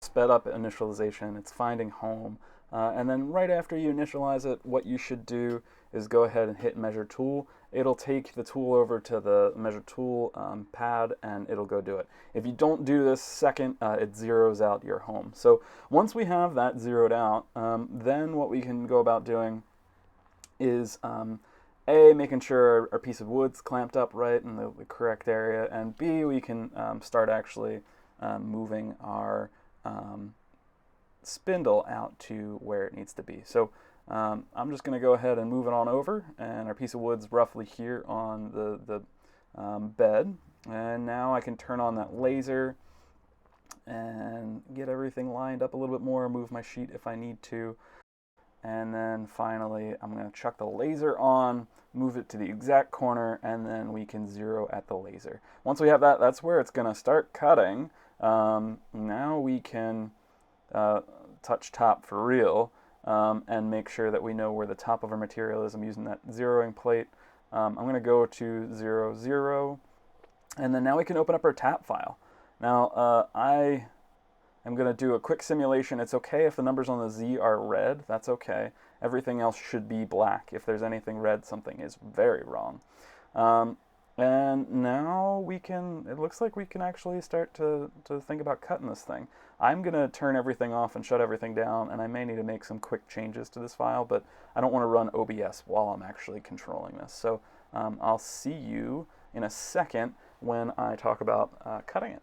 Sped up initialization, it's finding home. And then right after you initialize it, what you should do is go ahead and hit measure tool. It'll take the tool over to the measure tool pad and it'll go do it. If you don't do this second, it zeroes out your home. So once we have that zeroed out, then what we can go about doing is A, making sure our piece of wood's clamped up right in the correct area, and B, we can start actually moving our spindle out to where it needs to be. So I'm just going to go ahead and move it on over, and our piece of wood's roughly here on the bed. And now I can turn on that laser and get everything lined up a little bit more, move my sheet if I need to. And then finally, I'm going to chuck the laser on, move it to the exact corner, and then we can zero at the laser. Once we have that, that's where it's going to start cutting. Now we can touch top for real and make sure that we know where the top of our material is. I'm using that zeroing plate. I'm going to go to 0, 0, and then now we can open up our tap file. Now I am going to do a quick simulation. It's okay if the numbers on the Z are red. That's okay. Everything else should be black. If there's anything red, something is very wrong. And now we can, it looks like we can actually start to think about cutting this thing. I'm going to turn everything off and shut everything down, and I may need to make some quick changes to this file, but I don't want to run OBS while I'm actually controlling this. So I'll see you in a second when I talk about cutting it.